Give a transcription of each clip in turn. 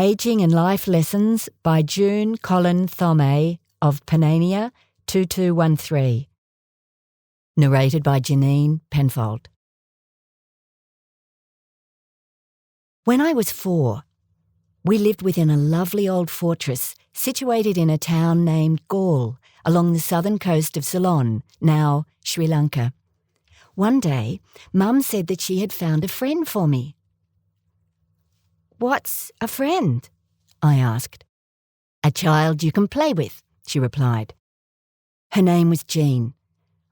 Engaging in Life Lessons by June Colin Thome of Panania 2213. Narrated by Janine Penfold. When I was 4, we lived within a lovely old fortress situated in a town named Gaul along the southern coast of Ceylon, now Sri Lanka. One day, Mum said that she had found a friend for me. "What's a friend?" I asked. "A child you can play with," she replied. Her name was Jean.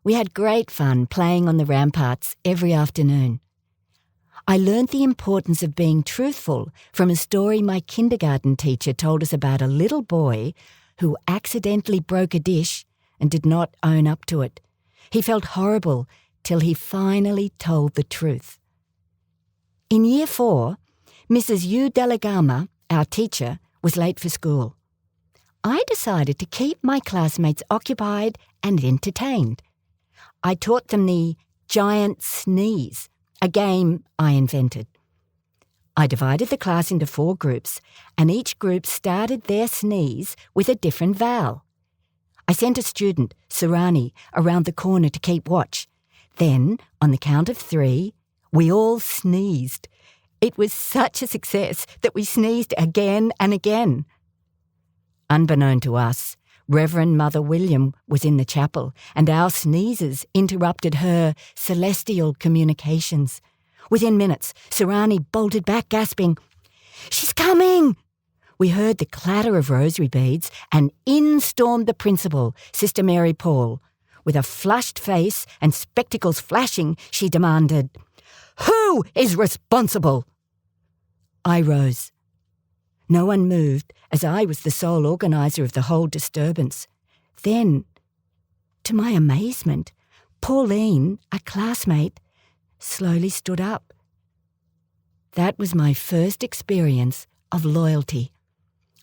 We had great fun playing on the ramparts every afternoon. I learned the importance of being truthful from a story my kindergarten teacher told us about a little boy who accidentally broke a dish and did not own up to it. He felt horrible till he finally told the truth. In Year 4, Mrs. U. Delegama, our teacher, was late for school. I decided to keep my classmates occupied and entertained. I taught them the giant sneeze, a game I invented. I divided the class into 4 groups, and each group started their sneeze with a different vowel. I sent a student, Sarani, around the corner to keep watch. Then, on the count of 3, we all sneezed. It was such a success that we sneezed again and again. Unbeknown to us, Reverend Mother William was in the chapel, and our sneezes interrupted her celestial communications. Within minutes, Sarani bolted back, gasping, "She's coming!" We heard the clatter of rosary beads, and in stormed the principal, Sister Mary Paul. With a flushed face and spectacles flashing, she demanded, "Who is responsible?" I rose. No one moved, as I was the sole organiser of the whole disturbance. Then, to my amazement, Pauline, a classmate, slowly stood up. That was my first experience of loyalty.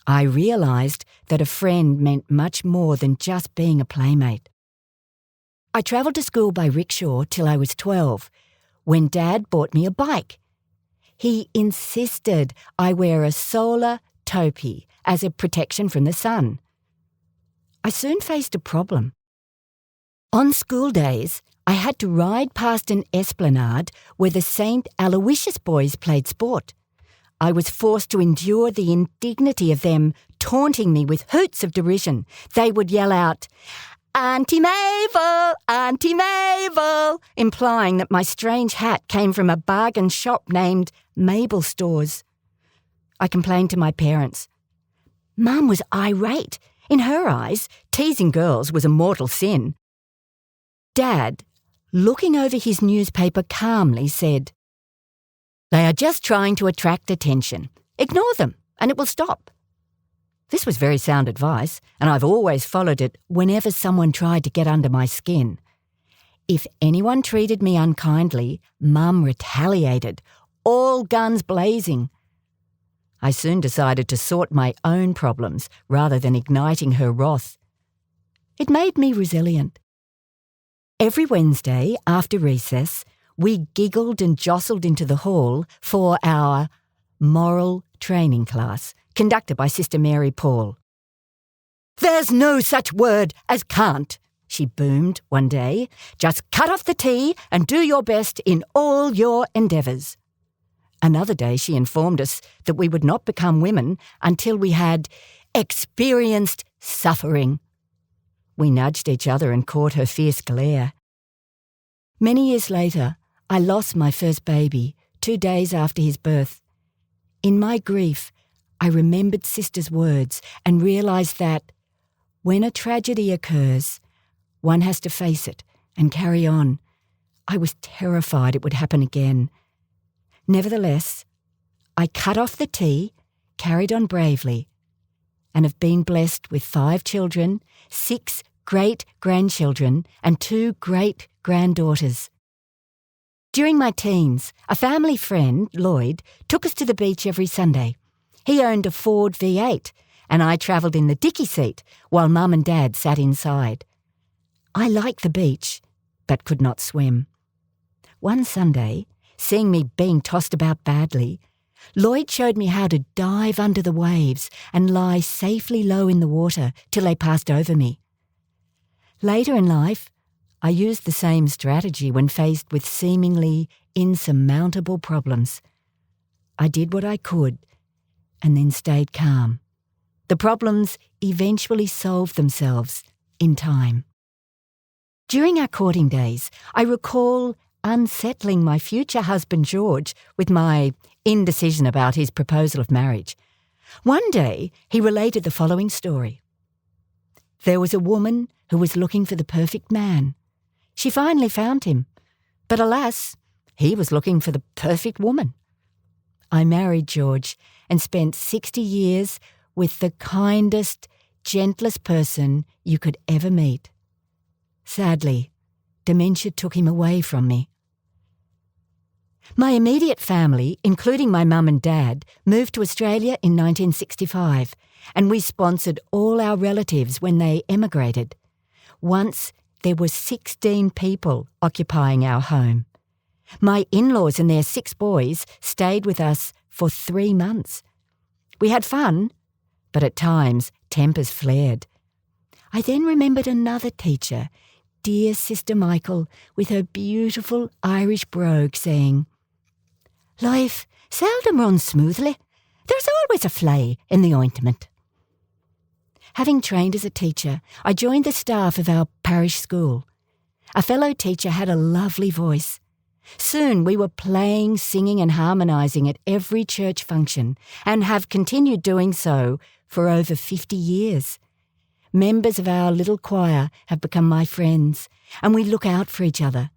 I realised that a friend meant much more than just being a playmate. I travelled to school by rickshaw till I was 12, when Dad bought me a bike. He insisted I wear a solar topi as a protection from the sun. I soon faced a problem. On school days, I had to ride past an esplanade where the St. Aloysius boys played sport. I was forced to endure the indignity of them taunting me with hoots of derision. They would yell out, "Auntie Mabel! Auntie Mabel!" implying that my strange hat came from a bargain shop named Mabel Stores. I complained to my parents. Mum was irate. In her eyes, teasing girls was a mortal sin. Dad, looking over his newspaper calmly, said, "They are just trying to attract attention. Ignore them, and it will stop." This was very sound advice, and I've always followed it whenever someone tried to get under my skin. If anyone treated me unkindly, Mum retaliated, all guns blazing. I soon decided to sort my own problems rather than igniting her wrath. It made me resilient. Every Wednesday after recess, we giggled and jostled into the hall for our moral training class, conducted by Sister Mary Paul. "There's no such word as can't," she boomed one day. "Just cut off the tea and do your best in all your endeavours." Another day she informed us that we would not become women until we had experienced suffering. We nudged each other and caught her fierce glare. Many years later, I lost my first baby 2 days after his birth. In my grief, I remembered Sister's words and realised that when a tragedy occurs, one has to face it and carry on. I was terrified it would happen again. Nevertheless, I cut off the tea, carried on bravely, and have been blessed with 5 children, 6 great-grandchildren, and 2 great-granddaughters. During my teens, a family friend, Lloyd, took us to the beach every Sunday. He owned a Ford V8, and I travelled in the dicky seat while Mum and Dad sat inside. I liked the beach, but could not swim. One Sunday, seeing me being tossed about badly, Lloyd showed me how to dive under the waves and lie safely low in the water till they passed over me. Later in life, I used the same strategy when faced with seemingly insurmountable problems. I did what I could and then stayed calm. The problems eventually solved themselves in time. During our courting days, I recall unsettling my future husband George with my indecision about his proposal of marriage. One day, he related the following story. There was a woman who was looking for the perfect man. She finally found him, but alas, he was looking for the perfect woman. I married George and spent 60 years with the kindest, gentlest person you could ever meet. Sadly, dementia took him away from me. My immediate family, including my mum and dad, moved to Australia in 1965, and we sponsored all our relatives when they emigrated. Once, there were 16 people occupying our home. My in-laws and their 6 boys stayed with us for 3 months. We had fun, but at times tempers flared. I then remembered another teacher, dear Sister Michael, with her beautiful Irish brogue, saying, "Life seldom runs smoothly. There's always a fly in the ointment." Having trained as a teacher, I joined the staff of our parish school. A fellow teacher had a lovely voice. Soon we were playing, singing and harmonising at every church function and have continued doing so for over 50 years. Members of our little choir have become my friends, and we look out for each other.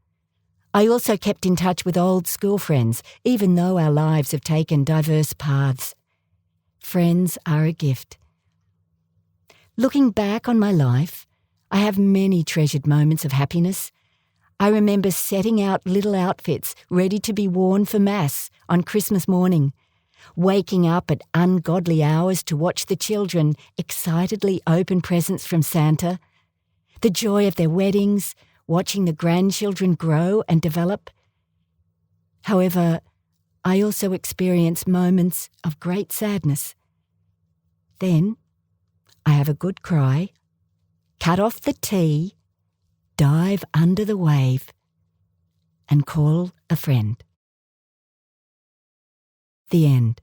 I also kept in touch with old school friends, even though our lives have taken diverse paths. Friends are a gift. Looking back on my life, I have many treasured moments of happiness. I remember setting out little outfits ready to be worn for Mass on Christmas morning, waking up at ungodly hours to watch the children excitedly open presents from Santa, the joy of their weddings, watching the grandchildren grow and develop. However, I also experienced moments of great sadness. Then I have a good cry, cut off the tea, dive under the wave, and call a friend. The end.